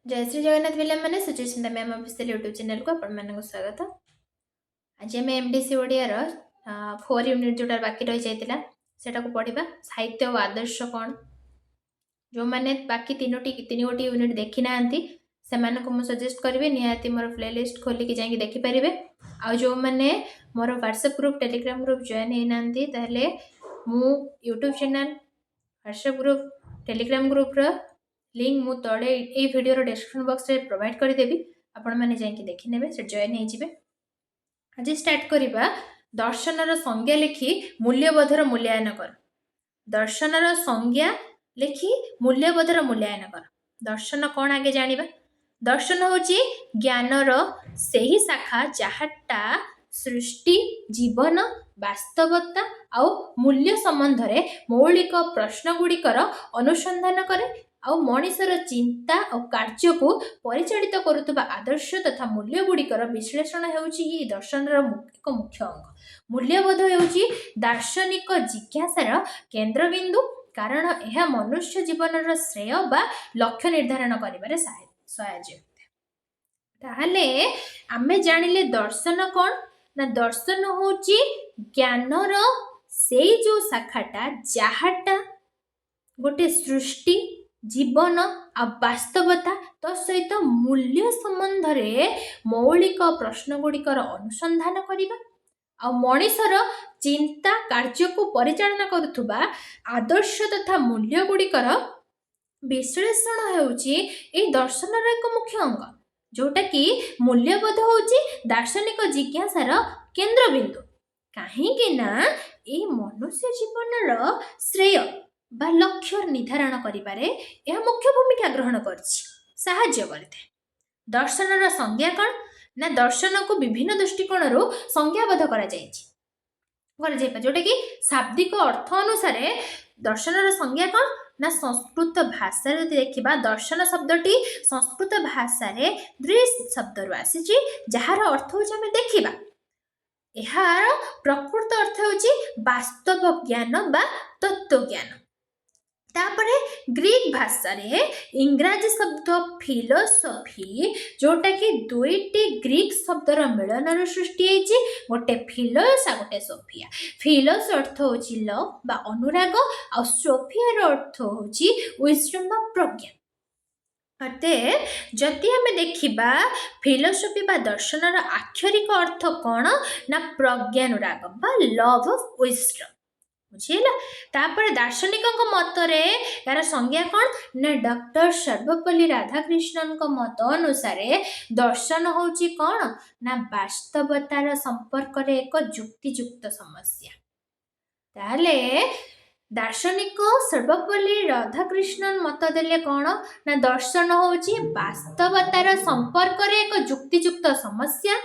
जय श्री जगन्नाथ पिला मैंने Suchismita ma'am official YouTube channel को आपण मानक स्वागत। आज आम एमडीसी ओडियार 4 यूनिट जोटा बाकी रही जाता सेटा को पढ़ा साहित्य और आदर्श कौन। जो मैंने बाकी तीन गोटी यूनिट देखी ना से मुझे सजेस्ट करेंगे निहाती मोर प्लेलिस्ट खोलिकी जाकि देखिपारे। आ जो मैंने मोर WhatsApp group Telegram group join होना मु YouTube channel WhatsApp group Telegram group link मु तले ये वीडियो डिस्क्रिप्शन बॉक्स रे प्रोवाइड करदेवी आपण मैंने जाकि देखिने से जॉइन हो। आज स्टार्ट करवा दर्शनर संज्ञा लिखि मूल्यबोधर मूल्यांकन कर। दर्शनर संज्ञा लिखि मूल्यबोधर मूल्यांकन कर। दर्शन कौन आगे जानिबा। दर्शन होची ज्ञानर सेही शाखा जहाटा सृष्टि जीवन वास्तवता आउ मूल्य संबंध रे मौलिक प्रश्न गुड़िकर अनुसंधान करे आउ मनीषर चिंता और कार्य को परिचालित करुवा आदर्श तथा मूल्य गुड़िकर विश्लेषण होउची दर्शनर एक मुख्य अंग। मूल्यबोध होउची दार्शनिक जिज्ञासार केन्द्रबिंदु कारण यह मनुष्य जीवन श्रेय बा लक्ष्य निर्धारण करिबारे सहायता ताहले आमे जानिले दर्शन कौन ना दर्शन होची ज्ञानर से जो शाखाटा जहाटा गोटे सृष्टि जीवन आ वास्तवता तो सहित मूल्य संबंध रे मौलिक प्रश्न गुड़िकर अनुसंधान करिबा आ मनीषर चिंता कार्य को परिचालना करुवा आदर्श तथा मूल्य गुड़िकर विश्लेषण होउची ए दर्शनर एक मुख्य अंग जोटा कि मूल्यबोध होउची दार्शनिक जिज्ञासार केन्द्रबिंदु कहीं ना ए मनुष्य जीवन श्रेय बा लक्ष्य निर्धारण करिबारे यह मुख्य भूमिका ग्रहण करछि साहाय्य करथे। दर्शनर संज्ञा कौन ना दर्शन को विभिन्न दृष्टिकोण संज्ञाबद्ध करा जाइछि जोटा कि शाब्दिक अर्थ अनुसार दर्शनर संज्ञा कौन ना संस्कृत भाषा देखा दर्शन शब्दटी संस्कृत भाषा रे दृश्य शब्द रु आसी जार अर्थ हो देखा यार प्रकृत अर्थ होची वास्तव ज्ञान बा तत्व ज्ञान। तापरे ग्रीक भाषा रे इंग्राजी शब्द फिलोसफी जोटा कि दुईटी ग्रीक शब्दर मिलन सृष्टि होती गोटे फिलोस आ गोटे सोफिया। फिलोस अर्थ होची लव बा अनुराग आ सोफियार अर्थ होची विजडम बा प्रज्ञा। अते जदि आमे देखिबा फिलोसफी बा दर्शनर आक्षरिक अर्थ कौन ना प्रज्ञानुराग बा लव ऑफ विजडम बुझेला। तापर दार्शनिक मतरे यार संज्ञा कौन ना डॉक्टर सर्वपल्ली राधाकृष्णन मत अनुसार दर्शन होची कौन ना वास्तवतार संपर्क रे एक जुक्तियुक्त समस्या। ताले दार्शनिक सर्वपल्ली राधाकृष्णन मत देले कौन ना दर्शन होची वास्तवतार संपर्क रे एक जुक्तियुक्त समस्या।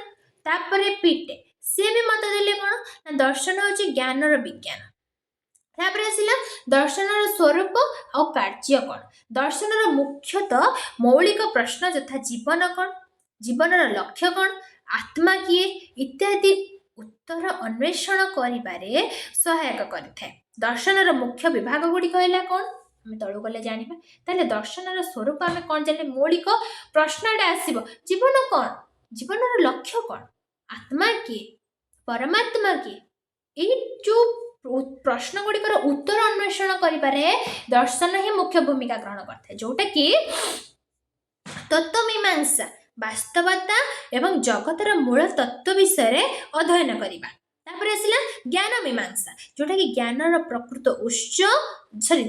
तापर पीटे से भी मत देले कौन ना दर्शन होची ज्ञानर विज्ञान। आसला दर्शनर स्वरूप और कार्य कौन। दर्शनर मुख्यतः मौलिक प्रश्न यथा जीवन कौन जीवनर लक्ष्य कौन आत्मा किए इत्यादि उत्तर अन्वेषण करिबारे सहायक करिଥାଏ। दर्शनर मुख्य विभाग गुड़ी कहला कौन आम तलू गले जानिबा। ताले दर्शनर स्वरूप आम कौन जाने मौलिक प्रश्नटा आसीबो जीवन कौन जीवनर लक्ष्य कौन आत्मा किए परमात्मा किए ए जो प्रश्न गुड़िकर उत्तर अन्वेषण करिबारे दर्शन ही मुख्य भूमिका ग्रहण करता जोटा कि तत्वमीमांसा वास्तवता एवं जगतर मूल तत्व विषय अध्ययन करिबा। तापर आसला ज्ञान मीमांसा जोटा कि ज्ञानर प्रकृत उत्स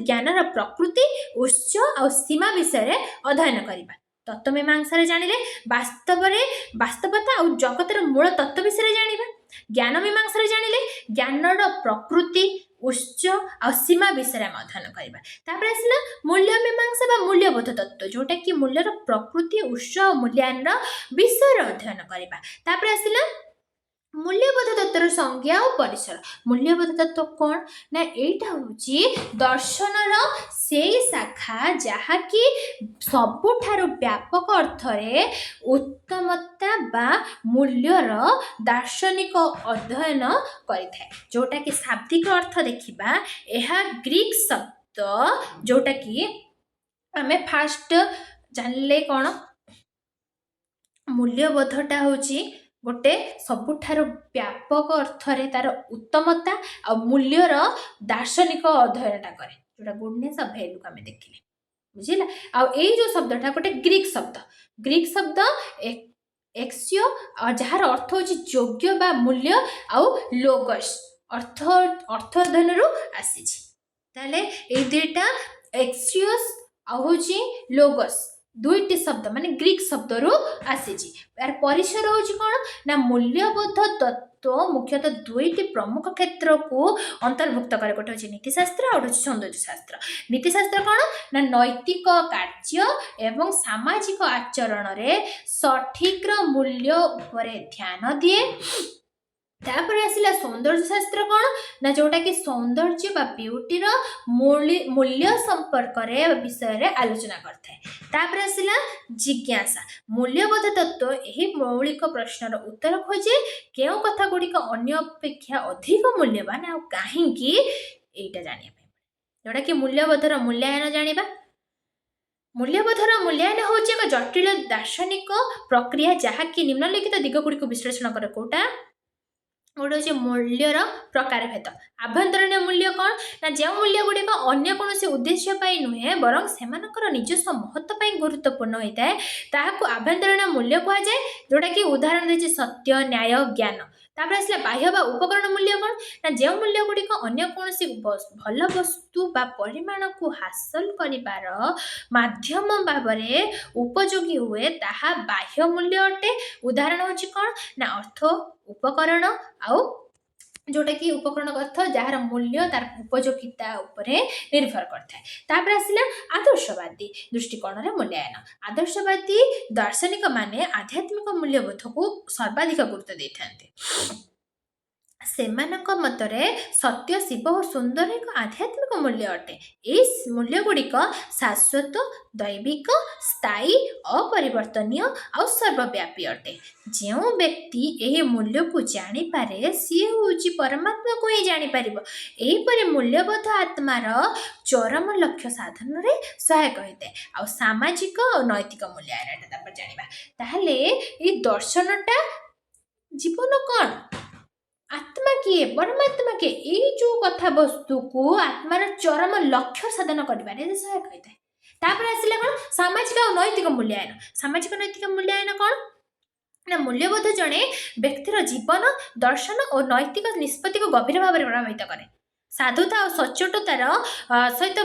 ज्ञानर प्रकृति उत्स और सीमा विषय अध्ययन करिबा। तत्वमीमांसा रे जानिले वास्तवता और जगतर मूल तत्व विषय जानिबा। ज्ञान मीमांसा रे जानिले ज्ञानर प्रकृति उत्स और सीमा विषय अध्ययन करबा। तापर आसला मूल्य मीमांसा बा मूल्यबोध तत्व जोटा कि मूल्यर प्रकृति उत्स और मूल्यायन विषय अध्ययन करबा। तापर आसला मूल्यबोध तत्वर संज्ञा और परिसर। मूल्यबोध तत्व कौन ना एटा होची दर्शनर से शाखा जहा कि सबुठारु व्यापक अर्थ रे उत्तमता बा मूल्यर दार्शनिक अध्ययन करिଥାଏ जोटा कि शाब्दिक अर्थ देखिबा यह ग्रीक शब्द जोटा कि आमे फास्ट जानले कौन मूल्यबोधटा होची गोटे सबुठार व्यापक अर्थरे तार उत्तमता आ मूल्यर दार्शनिक अध्ययनटा करे जोटा गुडनेस ऑफ वैल्यू को आम देखिले बुझिला। आ जो शब्दटा गोटे ग्रीक शब्द एक्सियो जार अर्थ होची योग्य बा मूल्य आउ लोगस अर्थ अर्थ अध्ययन आसीछि ताले ए दुईटा एक्सियोस आ होची लोगस दुईटी शब्द माने ग्रीक शब्द रु आसीछि। यार परिचय होची कोन ना मूल्यबोध तत्व मुख्यतः दुईटी प्रमुख क्षेत्र को अंतर्भुक्त करे गोटे होची नीतिशास्त्र और होची सौंदर्य शास्त्र। नीतिशास्त्र कोन ना नैतिक कार्य एवं सामाजिक आचरण रे सठिक मूल्य उपरे ध्यान दिए। तापर आसिला सौंदर्य शास्त्र कौन ना जोटा कि सौंदर्य बा ब्यूटीर मूल्य संपर्क रे विषय रे आलोचना करता है। तापर आसिला जिज्ञासा मूल्यबोध तत्व यही मौलिक प्रश्नर उत्तर खोजे केउ कथा गुड़िक अन्य अपेक्षा अधिक मूल्यवान आ काहींकी एटा जानिया जोटा कि मूल्यबोधर मूल्यांकन जानिबा। मूल्यबोधर मूल्यांकन होची एक जटिल दार्शनिक प्रक्रिया जहाँकि निम्नलिखित दिग गुड़िक विश्लेषण करे कोटा गोटे हूँ मूल्यर प्रकार भेद। आभ्यंतरीण मूल्य कौन ना जो मूल्य गुड़िक अन्य कौन उद्देश्य नुहे बरं से निजस्व महत्व गुरुत्वपूर्ण होता है ताकू आभ्यंतरीण मूल्य कहुए जोटा कि उदाहरण देती सत्य न्याय ज्ञान। तापर आसला बाह्य बा उपकरण मूल्य कौन ना जो मूल्य गुड़िक अन्य कौन भल वस्तु बा परिमाण को हासिल करिबार माध्यम भाव उपयोगी हुए ताहा बाह्य मूल्य अटे। उदाहरण होची कौन ना अर्थ उपकरण आउ जोटा कि उपकरण अर्थ जार मूल्य तार उपयोगिता उपरे निर्भर करता है। तापर आसिला आदर्शवादी दृष्टिकोण रे मूल्यांकन। आदर्शवादी दार्शनिक माने आध्यात्मिक मूल्यबोध को सर्वाधिक गुरुत्व देते सेमानक मतरे सत्य शिव और सुंदर एक आध्यात्मिक मूल्य अटे। ए मूल्य गुड़िक शाश्वत दैविक स्थायी अपरिवर्तनीय और सर्वव्यापी अटे। जो व्यक्ति यही मूल्य को जानीपारे सी हूँ परमात्मा को ही जानीपर यहीपर मूल्यबोध आत्मार चरम लक्ष्य साधन में सहायक होता है। आ सामाजिक और नैतिक मूल्यांकन जाना ताहले ये दर्शनटा जीवन कौन आत्मा किए परमात्मा के ये जो कथा वस्तु को आत्मार चरम लक्ष्य साधन करिबारे सहायक होता है। तापर आसिला कौन सामाजिक और नैतिक मूल्यांकन। सामाजिक नैतिक मूल्यांकन कौन ना मूल्यबोध जड़े व्यक्तिर जीवन दर्शन और नैतिक निष्पत्ति को गभीर भाव में प्रभावित करे। साधुता और सच्चोटतार सहित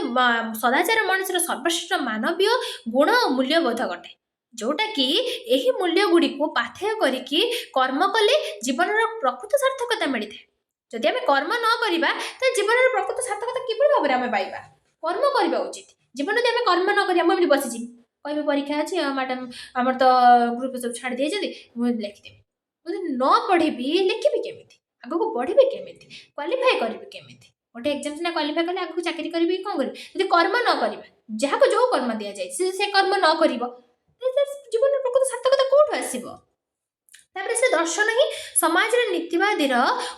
सदाचार मनुष्यर सर्वश्रेष्ठ मानवीय गुण और मूल्यबोध घटे जोटा कि यही मूल्य गुड़ी को पाथेय करिकी कर्म कले जीवन प्रकृत सार्थकता मिलता है। जदि आम कर्म न करवा तो जीवन प्रकृत सार्थकता किभली भाव में आम पाइबा कर्म करवा उचित। जीवन यदि आम कर्म न कर बसीजी कह परीक्षा अच्छी मैडम आमर तो ग्रुप सब छाड़ दिए मुझे लिखिदेवी मुझे न पढ़ी लिखी केमी आग को बढ़ी केमी क्वालिफाए करी केमी गोटे एग्जाम सीना क्वालिफाए कले आगे चाकरी करी कौन करी कर्म न कर जहाँ को जो कर्म दि जाए से कर्म न कर जीवन प्रकृत सार्थकता कौट आसो। से दर्शन ही समाज नीतिवादीर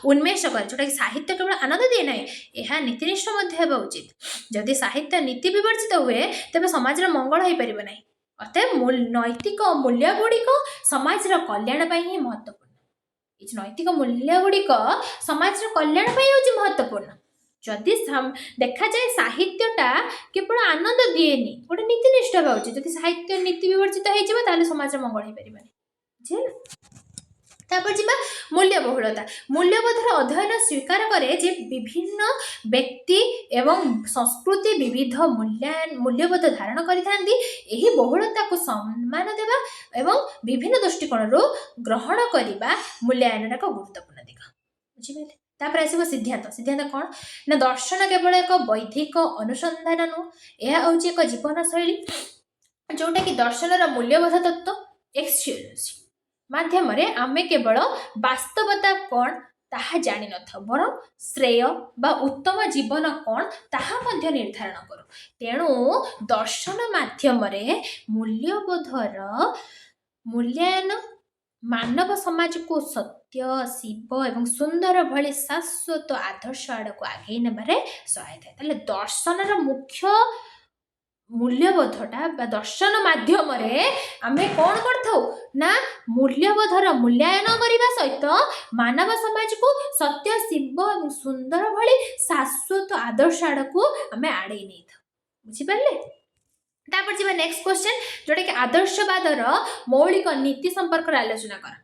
उन्मेष कर जोटा कि साहित्य केवल आनंद दिए ना यह नीतिनिष्ठ उचित। जदि साहित्य नीति विवर्जित हुए तेज समाज मंगल हो पार ना अतएव नैतिक मूल्य गुड़िक समाज कल्याण ही महत्वपूर्ण। नैतिक मूल्य गुड़िक समाज कल्याण हूँ महत्वपूर्ण। जदि देखा जाए साहित्यटा केवल आनंद दिएनि गोटे नीतिनिष्ठ होगा उचित। जदि साहित्य नीति विवर्जित हो समाज मंगल हो पार बुझे। तापर जी मूल्यबहुलता मूल्यबोधर अध्ययन स्वीकार करे जे विभिन्न व्यक्ति एवं संस्कृति विविध मूल्यबोध धारण करिथांती एही बहुलता को सम्मान देवा एवं विभिन्न दृष्टिकोण ग्रहण करने मूल्यांकन एक गुरुत्वपूर्ण दिग बुझे। तापर आसो सिद्धांत। सिद्धांत कौन ना दर्शन केवल एक बौद्धिक अनुसंधान नुह यह हूँ एक जीवन शैली जोटा कि दर्शनर मूल्यबोध तत्व एक्सपीरियंस माध्यम आमे केवल वास्तवता कौन ताहा जानी न था बर श्रेय बा उत्तम जीवन कौन ताहा मध्य निर्धारण करू। तेणु दर्शन माध्यम मूल्यबोधर मूल्यांकन मानव समाज को सत्य शिव एवं सुंदर भली शाश्वत आदर्श आड़ को आगे नबारे सहायता है। दर्शन मुख्य मूल्यबोधटा दर्शन माध्यम आम कौन कर मूल्यबोधर मूल्यांकन करने सहित मानव समाज को सत्य शिव और सुंदर भली शाश्वत आदर्श आड़ को आम आड़े नहीं था बुझिपारे। तापर जी नेक्स्ट क्वेश्चन जोटा कि आदर्शवादर मौलिक नीति संपर्क आलोचना कर।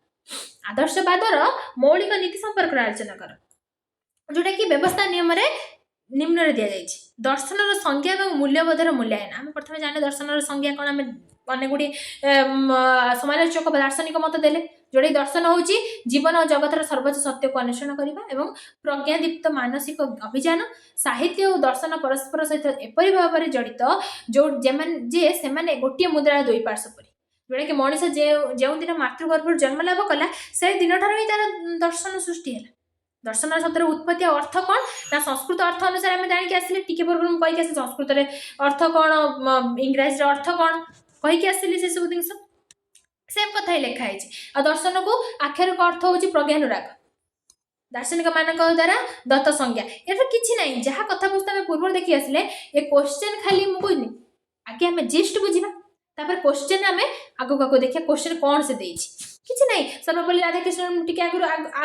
आदर्शवादर मौलिक नीति संपर्क आलोचना कर जोटा कि व्यवस्था नियम निम्न दि जाए दर्शन संज्ञा और मूल्यबोधर मूल्यांकन। आम प्रथम जाने दर्शन संज्ञा कौन आम अनेक गुड़ी समालोचक दार्शनिक मत देले जोटा दर्शन हूँ जीवन और जगतर सर्वोच्च सत्य को अन्वेषण करने प्रज्ञादीप्त मानसिक अभियान साहित्य और दर्शन परस्पर सहित एपरी भाव में जड़ित जो जे से गोटे मुद्रा दुई पार्श्व परी जोटा कि मनीष जो दिन मातृगर्भ जन्म लाभ कला से दिन ठार ही तार दर्शन सृष्टि है। दर्शन शब्द उत्पत्ति अर्थ कौन ना संस्कृत अर्थ अनुसार आम जानिक आसले टी पूर्व कहीकि आस संस्कृत अर्थ कौन इंग्राजी अर्थ कौन कहीकि आसली से सब जिन सेम कथा ही लिखाई आ दर्शन को आख्यार अर्थ हूँ प्रज्ञानुराग दार्शनिक मान द्वारा दत्त संज्ञा यार किसी ना जहाँ कथा पुस्तक पूर्व देखी आसले ये क्वेश्चन खाली मुझे आगे आम जिस्ट बुझा तापर क्वेश्चन आम आगू देखिए क्वेश्चन कौन से किसी ना सर्वपल्ली राधाकृष्णन टी आगे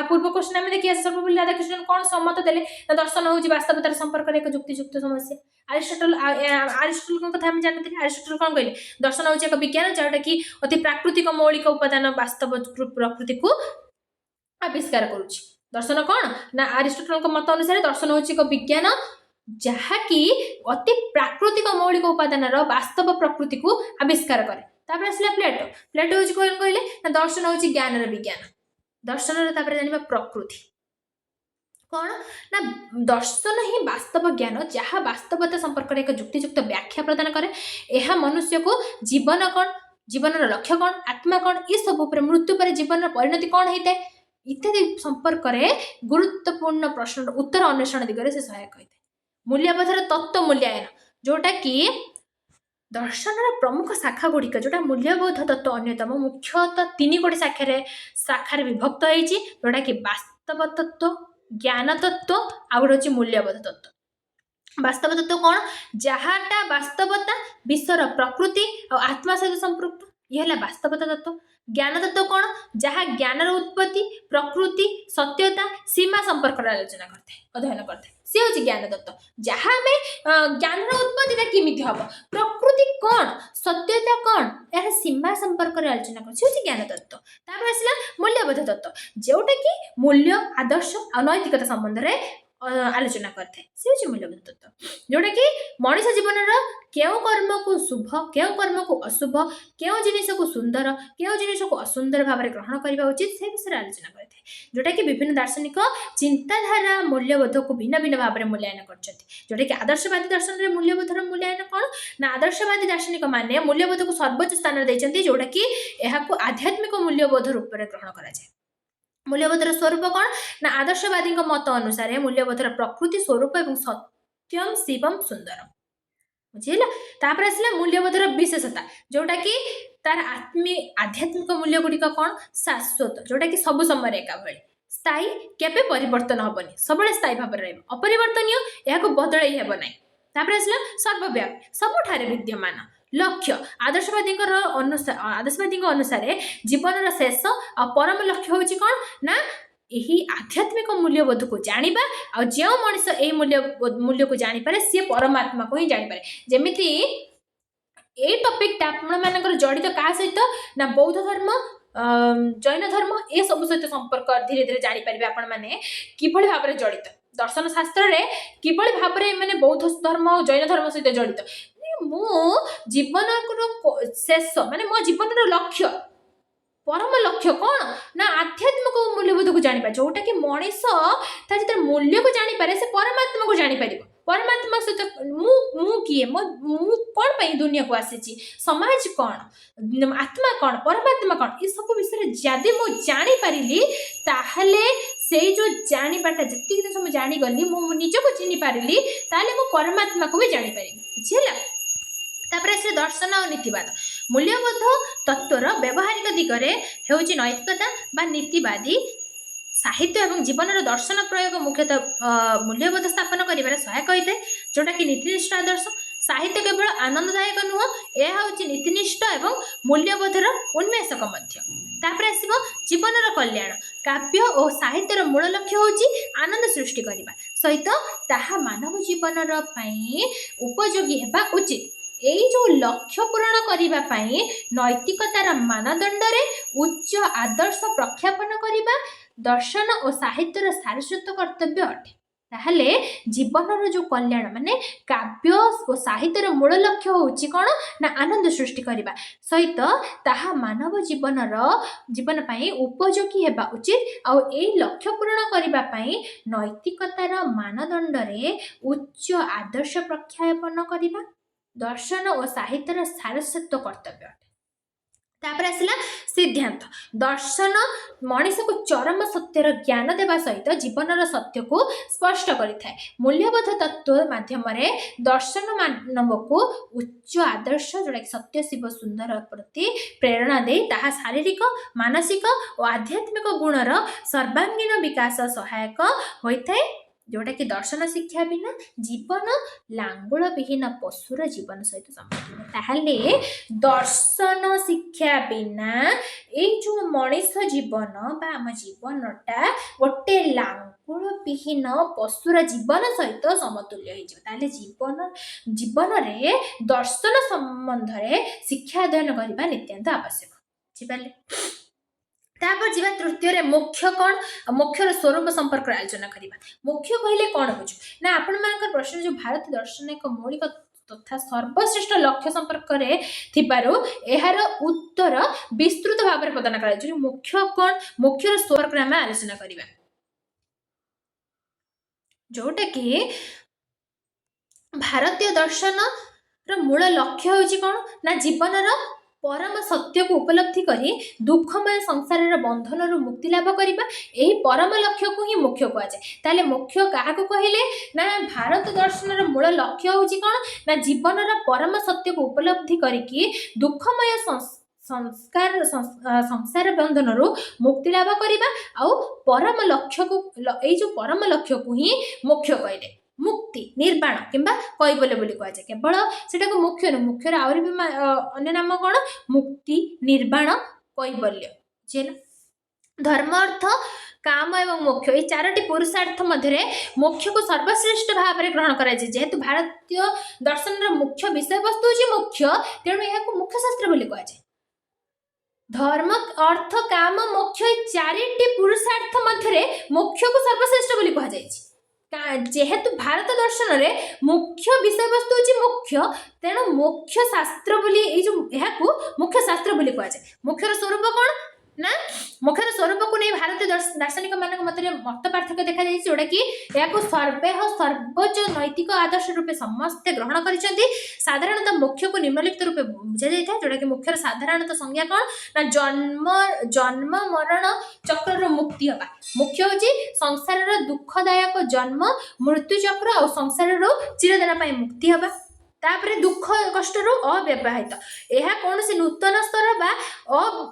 पूर्व क्वेश्चन आम देखिए सर्वपल्ली राधाकृष्णन कौन सम्मत देले दर्शन हूँ वास्तवतार संपर्क एक जुक्तियुक्त समस्या। आरिस्टोटल कथा आम जानते आरिस्टोटल कौन कहले दर्शन हूँ एक विज्ञान जोटा कि अति प्राकृतिक मौलिक उपादान वास्तव प्रकृति को आविष्कार करुच्ची। दर्शन कौन ना आरिस्टोटल मत अनुसार दर्शन हूँ एक विज्ञान जहाँकि अति प्राकृतिक मौलिक उपादान वास्तव प्रकृति को आविष्कार करे। तापर आसला प्लेटो प्लेटो हूँ कौन कहले ना दर्शन हूँ ज्ञान विज्ञान दर्शन जाना प्रकृति कौन ना दर्शन ही वास्तव ज्ञान जहाँ वास्तवता संपर्क एक जुक्तियुक्त व्याख्या प्रदान करे। यह मनुष्य को जीवन कौन जीवन लक्ष्य कौन आत्मा कौन ये सब मृत्यु पर जीवन परिणति कौन होता है इत्यादि संपर्क में गुरुत्वपूर्ण प्रश्न उत्तर अन्वेषण दिगरे से सहायक होता है। मूल्यबोधर तत्व मूल्यांकन जोटा कि दर्शन प्रमुख शाखा गुड़िक जोटा मूल्यबोध तत्व अन्यतम मुख्यतः 3 गोटी शाखार विभक्त होती जोटा कि वास्तव तत्व ज्ञान तत्व आ गए हूँ मूल्यबोध तत्व। वास्तव तत्व कौन जहाँटा वास्तवता विश्वर प्रकृति और आत्मा सहित संपृक्त ये है वास्तवता तत्व। ज्ञान तत्व कौन जहाँ ज्ञानर उत्पत्ति प्रकृति सत्यता सीमा संपर्क आलोचना करते अध्ययन करते सी हूँ ज्ञान तत्व। जहाँ आम ज्ञानर उत्पत्ति केमी हम प्रकृति कौन सत्यता कौन यार सीमा संपर्क आलोचना कर ज्ञान तत्व। तापर आसला मूल्यबोध तत्व जोटा कि मूल्य आदर्श और नैतिकता संबंध में आलोचना करते सी हूँ मूल्यबोध तत्व जोटा कि मनीष जीवन क्यों कर्म को शुभ क्यों कर्म को अशुभ क्यों जिनिस को सुंदर क्यों जिनिस को असुंदर भाव में ग्रहण करने उचित से विषय आलोचना करते जोटा कि विभिन्न दार्शनिक चिंताधारा मूल्यबोध को भिन्न भिन्न भाव में मूल्यांकन करते जोटा कि आदर्शवादी दर्शन में मूल्यबोधर मूल्यांकन कौन ना आदर्शवादी दार्शनिक माने मूल्यबोध को सर्वोच्च स्थान देते जोटा कि यह आध्यात्मिक मूल्यबोध रूप में ग्रहण कराए। मूल्यबोधर स्वरूप कौन ना आदर्शवादी मत अनुसार मूल्यबोधर प्रकृति स्वरूप और सत्यम शिवम सुंदरम बुझेगा। तापर आसला मूल्यबोधर विशेषता जोटा कि तार आध्यात्मिक मूल्य गुड़िक कौन शाश्वत जोटा कि सब समय एका भली स्थायी केबे परिवर्तन हेनी सब स्थायी भाव में अपरिवर्तनीय यह बदल हेब ना। तापर आसला सर्वव्यापी सबुठारे विद्यमान लक्ष्य आदर्शवादी अनुसार जीवन शेष आ परम लक्ष्य हूँ कौन ना यही आध्यात्मिक मूल्यबोध को जानिबा आ जो मनीष यही मूल्य को जानीपे सी परमात्मा को ही जानीपे जमीती ये टॉपिक आप जड़ित क्या सहित ना बौद्ध धर्म जैन धर्म ये सब सहित संपर्क धीरे धीरे जानीपर आपण मैंने किभली भाव में जड़ित दर्शन शास्त्र रे किभली भाव में मैंने बौद्ध धर्म और जैन धर्म सहित जड़ित मो जीवन शेष माने मो जीवन लक्ष्य परम लक्ष्य कौन ना आध्यात्मिक मूल्यबोध को जानी जोटा कि मनीष जो मूल्य को जानीपे से परमात्मा को जानीपर परमात्मा सहित मु किए मु कौन पर दुनिया को आसी समाज कौन आत्मा कौन परमात्मा कौन ये सब विषय जदि मु जानीपारि ताहले से जो जानीबाटा जी जिन जानीगली मु निजक चिन्ह पारि ताले मु परमात्मा को भी जानीपारि बुझीला। तापर आसले दर्शन और नीतिवाद मूल्यबोध तत्वर व्यावहारिक दिगरे हेउची नैतिकता बा नीतिवादी साहित्य एवं जीवन दर्शन प्रयोग मुख्यतः मूल्यबोध स्थापन कर सहायक होता है जोटा कि नीतिनिष्ठ आदर्श साहित्य केवल आनंददायक नुह, यह हूँ नीतिनिष्ठ एवं मूल्यबोधर उन्मेषक तापर आसो जीवनर कल्याण। काव्य और साहित्यर मूल लक्ष्य हूँ आनंद सृष्टि करने सहित ताहा मानव जीवनर उपयोगी हेबा उचित। यही जो लक्ष्य पूरण करने नैतिकतार मानदंड रे उच्च आदर्श प्रख्यापन करने दर्शन और साहित्यर सारस्वत कर्तव्य अटे। ताहले जीवनर जो कल्याण माने काव्य और साहित्यर मूल लक्ष्य होची कौन ना आनंद सृष्टि करने सहित ताहा मानव जीवन पाई उपयोगी हेबा उचित। आउ ए लक्ष्य पूरण करने नैतिकतार मानदंड रे उच्च आदर्श प्रख्यापन करने दर्शन और साहित्यर सारस्वत कर्तव्य अटे। तापर आसला सिद्धांत। दर्शन मनीष को चरम सत्यर ज्ञान देवा सहित जीवनर सत्य को स्पष्ट करिथाय। मूल्यबोध तत्व माध्यम दर्शन मानव को उच्च आदर्श जोड़ा कि सत्य शिव सुंदर प्रति प्रेरणा दे ताहा शारीरिक मानसिक और आध्यात्मिक गुणर सर्वांगीण विकास सहायक होइथाय। जोटा कि दर्शन शिक्षा बिना जीवन लांगुल विहीन पशुर जीवन सहित समतुल्य। ताहले दर्शन शिक्षा बिना ए जो मनीष जीवन बा आम जीवनटा गोटे लांगुल विहीन पशुर जीवन सहित समतुल्य हो। ताहले जीवन रे दर्शन संबंध रे शिक्षा अध्ययन करने नित्यांत आवश्यक। बुझिपारे। तापर जीवा तृतीय मुख्य कौन मुख्यर स्वरूप संपर्क आलोचना करवा। मुख्य कहले कौन बुझु ना आपण मान प्रश्न जो भारत दर्शन एक मौलिक तथा सर्वश्रेष्ठ लक्ष्य संपर्क यार उत्तर विस्तृत भाव में प्रदान कर मुख्य कौन मुख्यर स्वरूप आम आलोचना करवा जोटा कि भारतीय दर्शन मूल लक्ष्य होची कौन ना जीवनर परम सत्य को उपलब्धि करी दुखमय संसार बंधन मुक्ति लाभ करने यही परम लक्ष्य को ही मुख्य कहुए। ताले मुख्य क्या कहले ना भारत दर्शन मूल लक्ष्य होची कौन ना जीवनर परम सत्य को उपलब्धि करी दुखमय संसार बंधन मुक्ति लाभ करने आउ परम लक्ष्य को यही जो परम लक्ष्य को ही मुख्य कहले। मुक्ति निर्वाण किंबा कैबल्य बोली कह जाए केवल सेटा को मुख्य न मुख्यर आउरी भी अन्य नाम कौन मुक्ति निर्वाण कैबल्य धर्म अर्थ काम एवं मोक्ष ये चारोटी पुरुषार्थ मध्य मोक्ष को सर्वश्रेष्ठ भाव में ग्रहण करा जेहेतु भारतीय दर्शन मुख्य विषय वस्तु हूँ मोक्ष तेणु यह मुख्य शास्त्र बोली कह जाए। धर्म अर्थ काम मोक्ष ये चारोटी पुरुषार्थ मध्य मोक्ष को सर्वश्रेष्ठ बोली कह जाए। जेहेतु भारत दर्शन रे मुख्य विषय वस्तु हूँ मुख्य तेणु मुख्य शास्त्र बोली मुख्य शास्त्र बोली कह जाए। मुख्यर स्वरूप कौन ना मुख्यर स्वरूप को नहीं भारतीय दार्शनिक मान मत पार्थक्य देखा जाए जोटा कि सर्वे सर्वोच्च नैतिक आदर्श रूपे समस्ते ग्रहण कर साधारणतः मुख्य को निम्नलिखित रूपे बुझा जाए जोटा कि मुख्यर साधारणतः संज्ञा कौन ना जन्म मरण चक्र मुक्ति हवा। मुख्य हूँ संसार दुखदायक जन्म मृत्यु चक्र और संसार चिरदिन मुक्ति हवा। तापरे दुख कष्ट अव्यवहित यह कौन से नूतन स्तर बा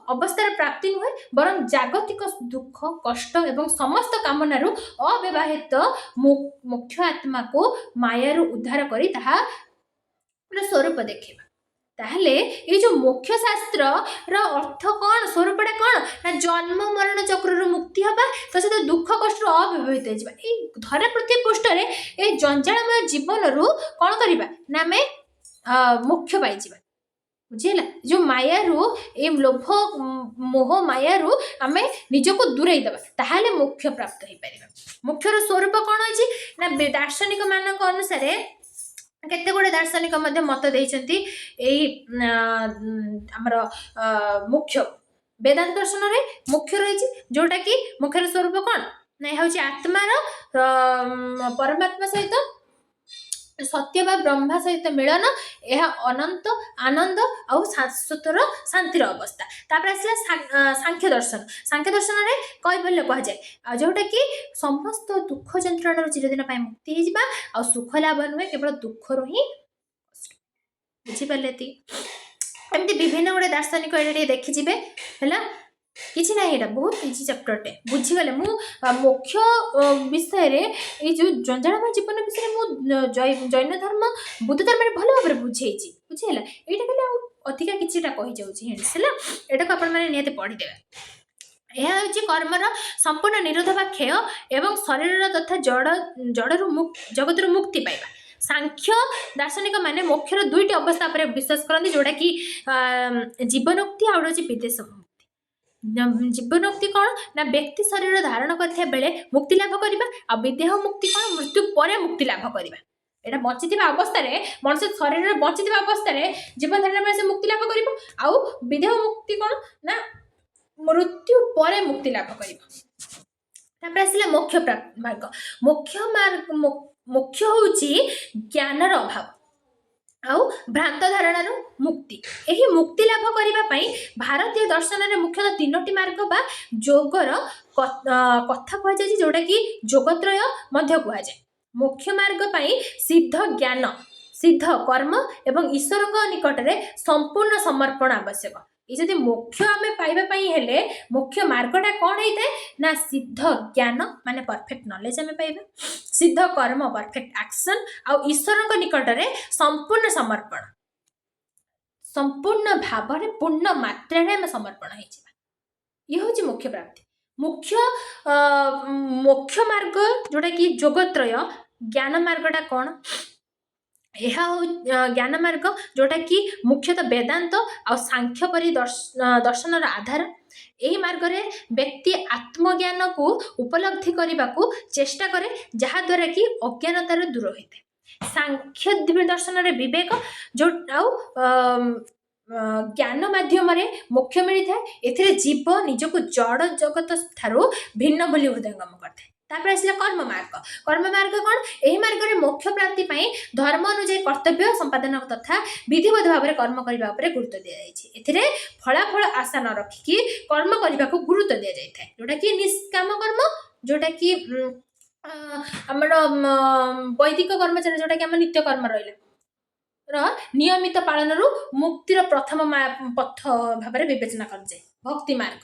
अवस्थार प्राप्ति नुहे बरं जागतिक दुख कष्ट एवं समस्त कामनारू अव्यवहित मुख्य आत्मा को मायारू उद्धार करी ताहा स्वरूप देखा। ताहले ये जो मुख्य शास्त्र अर्थ कौन स्वरूपटा कौन ना जन्म मरण चक्र मुक्ति हवा तो सहित दुख कष्ट अव्यवहित हो धरा पृथ्वी पृष्ठ ये जंजालमय जीवन रू कौन करवा ना आम मुख्य पाई बुझेगा। जो मायारू ये लोभ मोह मायारू आम निजको दूरे देवा ताहले मोक्ष प्राप्त हो पार। मुख्यर स्वरूप कौन अच्छी ना दार्शनिक मान अनुसार केते गुड़े दार्शनिक मत देइछंती आमर मुख्य वेदांत दर्शन रे मुख्य रही जोटा कि मुख्यर स्वरूप कौन ना हूँ आत्मार परमात्मा सहित सत्य बा ब्रह्मा सहित मिलन यह अनंत आनंद और शाश्वतर शांतिर अवस्था। तापर आसला सांख्य दर्शन रे कैबल्य कह जाए जोटा कि समस्त दुख जंत्रणा चिरदिन मुक्ति हो सुख लाभ नुहे केवल दुख रू ही बुझीपारे। एमती विभिन्न गुड़े दार्शनिक ये देखिए है କିଛି ନାହିଁ, ଏଇଟା ବହୁତ ଇଜି ଚାପ୍ଟରଟେ ବୁଝିଗଲେ। ମୁଁ ମୋକ୍ଷ ବିଷୟରେ ଏଇ ଯେଉଁ ଜଞ୍ଜାଳମୟ ଜୀବନ ବିଷୟରେ ମୁଁ ଜୈନ ଧର୍ମ ବୁଦ୍ଧ ଧର୍ମରେ ଭଲ ଭାବରେ ବୁଝେଇଛି, ବୁଝିହେଲା। ଏଇଟା ଖାଲି ଆଉ ଅଧିକା କିଛିଟା କହିଯାଉଛି ହିଣ୍ଟସ୍ ହେଲା, ଏଇଟାକୁ ଆପଣମାନେ ନିହାତି ପଢ଼ିଦେବେ। ଏହା ହେଉଛି କର୍ମର ସମ୍ପୂର୍ଣ୍ଣ ନିରୋଧ ବା କ୍ଷୟ ଏବଂ ଶରୀରର ତଥା ଜଡ଼ରୁ ଜଗତରୁ ମୁକ୍ତି ପାଇବା। ସାଂଖ୍ୟ ଦାର୍ଶନିକ ମାନେ ମୋକ୍ଷର ଦୁଇଟି ଅବସ୍ଥା ଉପରେ ବିଶ୍ୱାସ କରନ୍ତି, ଯୋଉଟାକି ଜୀବନୋକ୍ତି ଆଉ ହେଉଛି ବିଦେଶ ମୁକ୍ତି। ଜୀବନୋକ୍ତି କ'ଣ ନା ବ୍ୟକ୍ତି ଶରୀର ଧାରଣ କରିଥିବା ବେଳେ ମୁକ୍ତି ଲାଭ କରିବା, ଆଉ ବିଦେହ ମୁକ୍ତି କ'ଣ ମୃତ୍ୟୁ ପରେ ମୁକ୍ତି ଲାଭ କରିବା। ଏଇଟା ବଞ୍ଚିଥିବା ଅବସ୍ଥାରେ, ମଣିଷ ଶରୀରରେ ବଞ୍ଚିଥିବା ଅବସ୍ଥାରେ ଜୀବନ ଧାରଣ ବେଳେ ସେ ମୁକ୍ତି ଲାଭ କରିବ, ଆଉ ବିଦେହ ମୁକ୍ତି କ'ଣ ନା ମୃତ୍ୟୁ ପରେ ମୁକ୍ତି ଲାଭ କରିବ। ତାପରେ ଆସିଲା ମୋକ୍ଷ ମାର୍ଗ। ମୋକ୍ଷ ହେଉଛି ଜ୍ଞାନର ଅଭାବ ଆଉ ଭ୍ରାନ୍ତ ଧାରଣାର ମୁକ୍ତି। ଏହି ମୁକ୍ତି ଲାଭ କରିବା ପାଇଁ ଭାରତୀୟ ଦର୍ଶନରେ ମୁଖ୍ୟତଃ 3ଟି ମାର୍ଗ ବା ଯୋଗର କଥା କୁହାଯାଇଛି, ଯୋଉଟାକି ଯୋଗତ୍ରୟ ମଧ୍ୟ କୁହାଯାଏ। ମୋକ୍ଷ ମାର୍ଗ ପାଇଁ ସିଦ୍ଧ ଜ୍ଞାନ, ସିଦ୍ଧ କର୍ମ ଏବଂ ଈଶ୍ୱରଙ୍କ ନିକଟରେ ସମ୍ପୂର୍ଣ୍ଣ ସମର୍ପଣ ଆବଶ୍ୟକ। এই যদি মোক্ষ আমি পাইবা পাই হেলে মোক্ষ মার্গটা কোণ হইতায় না সিদ্ধ জ্ঞান মানে परफेक्ट नॉलेज আমি পাইবা, সিদ্ধ কর্ম परफेक्ट एक्शन, ଆଉ ଈଶ୍ୱରଙ୍କ ନିକଟରେ ସମ୍ପୂର୍ଣ୍ଣ ସମର୍ପଣ, ସମ୍ପୂର୍ଣ୍ଣ ଭାବରେ ପୂର୍ଣ୍ଣ ମାତ୍ରାରେ ଆମେ ସମର୍ପଣ ହେଇଯିବା। ଇଏ ହେଉଛି ମୋକ୍ଷ ପ୍ରାପ୍ତି। ମୋକ୍ଷ ମାର୍ଗ ଯୋଉଟାକି ଯୋଗତ୍ରୟ। ଜ୍ଞାନ ମାର୍ଗଟା କ'ଣ? ଏହା ଜ୍ଞାନ ମାର୍ଗ ଯୋଉଟାକି ମୁଖ୍ୟତଃ ବେଦାନ୍ତ ଆଉ ସାଂଖ୍ୟ ପରି ଦର୍ଶନର ଆଧାର। ଏହି ମାର୍ଗରେ ବ୍ୟକ୍ତି ଆତ୍ମଜ୍ଞାନକୁ ଉପଲବ୍ଧି କରିବାକୁ ଚେଷ୍ଟା କରେ, ଯାହାଦ୍ୱାରା କି ଅଜ୍ଞାନତାର ଦୂର ହୋଇଥାଏ। ସାଂଖ୍ୟ ଦର୍ଶନରେ ବିବେକ ଆଉ ଜ୍ଞାନ ମାଧ୍ୟମରେ ମୋକ୍ଷ ମିଳିଥାଏ। ଏଥିରେ ଜୀବ ନିଜକୁ ଜଡ଼ ଜଗତ ଠାରୁ ଭିନ୍ନ ବୋଲି ହୃଦୟଙ୍ଗମ କରିଥାଏ। ତାପରେ ଆସିଲା କର୍ମ ମାର୍ଗ। କର୍ମ ମାର୍ଗ କ'ଣ? ଏହି ମାର୍ଗରେ ମୋକ୍ଷ ପ୍ରାପ୍ତି ପାଇଁ ଧର୍ମ ଅନୁଯାୟୀ କର୍ତ୍ତବ୍ୟ ସମ୍ପାଦନ ତଥା ବିଧିବଦ୍ଧ ଭାବରେ କର୍ମ କରିବା ଉପରେ ଗୁରୁତ୍ୱ ଦିଆଯାଇଛି। ଏଥିରେ ଫଳାଫଳ ଆଶା ନ ରଖିକି କର୍ମ କରିବାକୁ ଗୁରୁତ୍ୱ ଦିଆଯାଇଥାଏ, ଯୋଉଟାକି ନିଷ୍କାମ କର୍ମ, ଯୋଉଟାକି ଆମର ବୈଦିକ କର୍ମଚାରୀ, ଯୋଉଟାକି ଆମ ନିତ୍ୟ କର୍ମ ରହିଲା ନିୟମିତ ପାଳନରୁ ମୁକ୍ତିର ପ୍ରଥମ ପଥ ଭାବରେ ବିବେଚନା କରାଯାଏ। ଭକ୍ତି ମାର୍ଗ।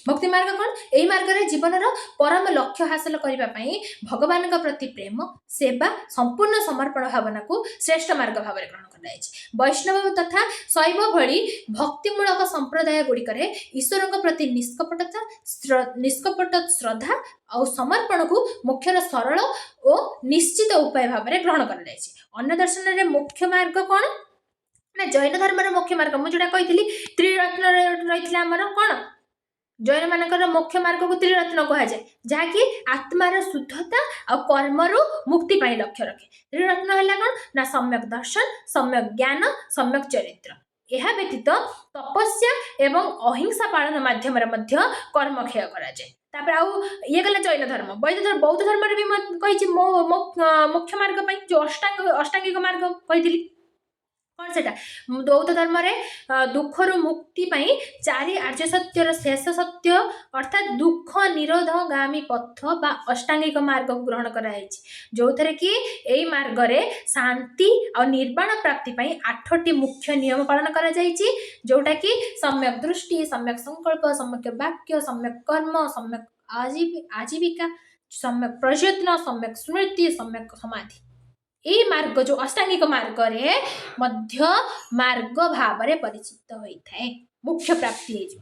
ଭକ୍ତି ମାର୍ଗ କ'ଣ? ଏହି ମାର୍ଗରେ ଜୀବନର ପରମ ଲକ୍ଷ୍ୟ ହାସଲ କରିବା ପାଇଁ ଭଗବାନଙ୍କ ପ୍ରତି ପ୍ରେମ, ସେବା, ସମ୍ପୂର୍ଣ୍ଣ ସମର୍ପଣ ଭାବନାକୁ ଶ୍ରେଷ୍ଠ ମାର୍ଗ ଭାବରେ ଗ୍ରହଣ କରାଯାଇଛି। ବୈଷ୍ଣବ ତଥା ଶୈବ ଭଳି ଭକ୍ତିମୂଳକ ସମ୍ପ୍ରଦାୟ ଗୁଡ଼ିକରେ ଈଶ୍ୱରଙ୍କ ପ୍ରତି ନିଷ୍କପଟ ଶ୍ରଦ୍ଧା ଆଉ ସମର୍ପଣକୁ ମୁଖ୍ୟର ସରଳ ଓ ନିଶ୍ଚିତ ଉପାୟ ଭାବରେ ଗ୍ରହଣ କରାଯାଇଛି। ଅନ୍ୟ ଦର୍ଶନରେ ମୁଖ୍ୟ ମାର୍ଗ କ'ଣ ନା ଜୈନ ଧର୍ମର ମୁଖ୍ୟ ମାର୍ଗ ମୁଁ ଯୋଉଟା କହିଥିଲି ତ୍ରିରତ୍ନ ରହିଥିଲା ଆମର କ'ଣ? ଜୈନ ମାନଙ୍କର ମୁଖ୍ୟ ମାର୍ଗକୁ ତ୍ରିରତ୍ନ କୁହାଯାଏ, ଯାହାକି ଆତ୍ମାର ଶୁଦ୍ଧତା ଆଉ କର୍ମରୁ ମୁକ୍ତି ପାଇଁ ଲକ୍ଷ୍ୟ ରଖେ। ତ୍ରିରତ୍ନ ହେଲା କ'ଣ ନା ସମ୍ୟକ ଦର୍ଶନ, ସମ୍ୟକ ଜ୍ଞାନ, ସମ୍ୟକ ଚରିତ୍ର। ଏହା ବ୍ୟତୀତ ତପସ୍ୟା ଏବଂ ଅହିଂସା ପାଳନ ମାଧ୍ୟମରେ ମଧ୍ୟ କର୍ମକ୍ଷୟ କରାଯାଏ। ତାପରେ ଆଉ ଇଏ ଗଲା ଜୈନ ଧର୍ମ। ବୌଦ୍ଧ ଧର୍ମରେ ବି କହିଛି ମୁଖ୍ୟ ମାର୍ଗ ପାଇଁ ଯୋଉ ଅଷ୍ଟାଙ୍ଗିକ ମାର୍ଗ କହିଥିଲି, କ'ଣ ସେଟା? ବୌଦ୍ଧ ଧର୍ମରେ ଦୁଃଖରୁ ମୁକ୍ତି ପାଇଁ 4 ଆର୍ଯ୍ୟ ସତ୍ୟର ଶେଷ ସତ୍ୟ ଅର୍ଥାତ୍ ଦୁଃଖ ନିରୋଧଗାମୀ ପଥ ବା ଅଷ୍ଟାଙ୍ଗିକ ମାର୍ଗକୁ ଗ୍ରହଣ କରାଯାଇଛି, ଯୋଉଥିରେ କି ଏଇ ମାର୍ଗରେ ଶାନ୍ତି ଆଉ ନିର୍ବାଣ ପ୍ରାପ୍ତି ପାଇଁ 8ଟି ମୁଖ୍ୟ ନିୟମ ପାଳନ କରାଯାଇଛି, ଯୋଉଟାକି ସମ୍ୟକ ଦୃଷ୍ଟି, ସମ୍ୟକ ସଂକଳ୍ପ, ସମ୍ୟକ ବାକ୍ୟ, ସମ୍ୟକ କର୍ମ, ସମ୍ୟକ ଆଜୀବିକା, ସମ୍ୟକ ପ୍ରଯତ୍ନ, ସମ୍ୟକ ସ୍ମୃତି, ସମ୍ୟକ ସମାଧି। এই ମାର୍ଗ ଯୋଉ ଅଷ୍ଟାଙ୍ଗିକ ମାର୍ଗରେ ମଧ୍ୟ ମାର୍ଗ ଭାବରେ ପରିଚିତ ହୋଇଥାଏ, ମୁଖ୍ୟ ପ୍ରାପ୍ତି ହେଇଯିବ।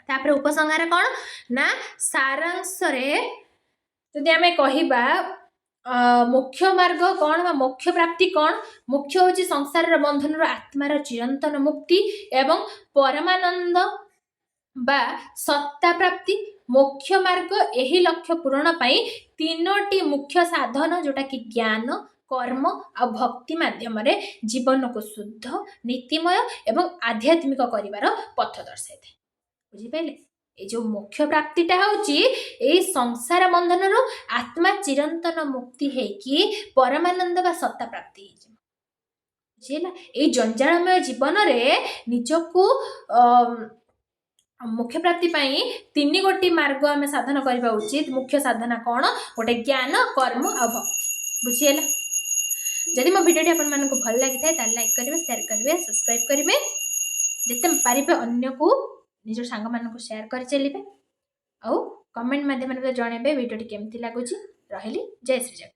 ତାପରେ ଉପସଂହାର କ'ଣ ନା ସାରାଂଶରେ ଯଦି ଆମେ କହିବା ମୁଖ୍ୟ ମାର୍ଗ କ'ଣ ବା ମୁଖ୍ୟ ପ୍ରାପ୍ତି କ'ଣ? ମୁଖ୍ୟ ହେଉଛି ସଂସାରର ବନ୍ଧନରୁ ଆତ୍ମାର ଚିରନ୍ତନ ମୁକ୍ତି ଏବଂ ପରମାନନ୍ଦ ବା ସତ୍ତା ପ୍ରାପ୍ତି। ମୋକ୍ଷ ମାର୍ଗ ଏହି ଲକ୍ଷ୍ୟ ପୂରଣ ପାଇଁ 3ଟି ମୁଖ୍ୟ ସାଧନ, ଯୋଉଟାକି ଜ୍ଞାନ, କର୍ମ ଆଉ ଭକ୍ତି ମାଧ୍ୟମରେ ଜୀବନକୁ ଶୁଦ୍ଧ, ନୀତିମୟ ଏବଂ ଆଧ୍ୟାତ୍ମିକ କରିବାର ପଥ ଦର୍ଶାଇଥାଏ। ବୁଝିପାରିଲେ? এই ଯୋଉ ମୋକ୍ଷ ପ୍ରାପ୍ତିଟା ହେଉଛି ଏଇ ସଂସାର ବନ୍ଧନରୁ ଆତ୍ମା ଚିରନ୍ତନ ମୁକ୍ତି ହେଇକି ପରମାନନ୍ଦ ବା ସତ୍ତା ପ୍ରାପ୍ତି ହେଇଯିବ। ବୁଝିଲା? ଏଇ ଜଞ୍ଜାଳମୟ ଜୀବନରେ ନିଜକୁ ମୁଖ୍ୟ ପ୍ରାପ୍ତି ପାଇଁ 3 ମାର୍ଗ ଆମେ ସାଧନ କରିବା ଉଚିତ। ମୁଖ୍ୟ ସାଧନା କ'ଣ? ଗୋଟେ ଜ୍ଞାନ, କର୍ମ ଆଉ ଭକ୍ତି। ବୁଝିହେଲା? ଯଦି ମୋ ଭିଡ଼ିଓଟି ଆପଣମାନଙ୍କୁ ଭଲ ଲାଗିଥାଏ ତାହେଲେ ଲାଇକ୍ କରିବେ, ସେୟାର କରିବେ, ସବସ୍କ୍ରାଇବ୍ କରିବେ, ଯେତେ ପାରିବେ ଅନ୍ୟକୁ निज सांगମାନଙ୍କୁ ସେୟାର କରି ଚାଲିବେ ଆଉ କमेंट ମାଧ୍ୟମରେ ଜଣାଇବେ ଭିଡ଼ିଓଟି କେମିତି ଲାଗୁଛି। ରହିଲି, ଜୟ ଶ୍ରୀ ଜଗନ୍ନାଥ।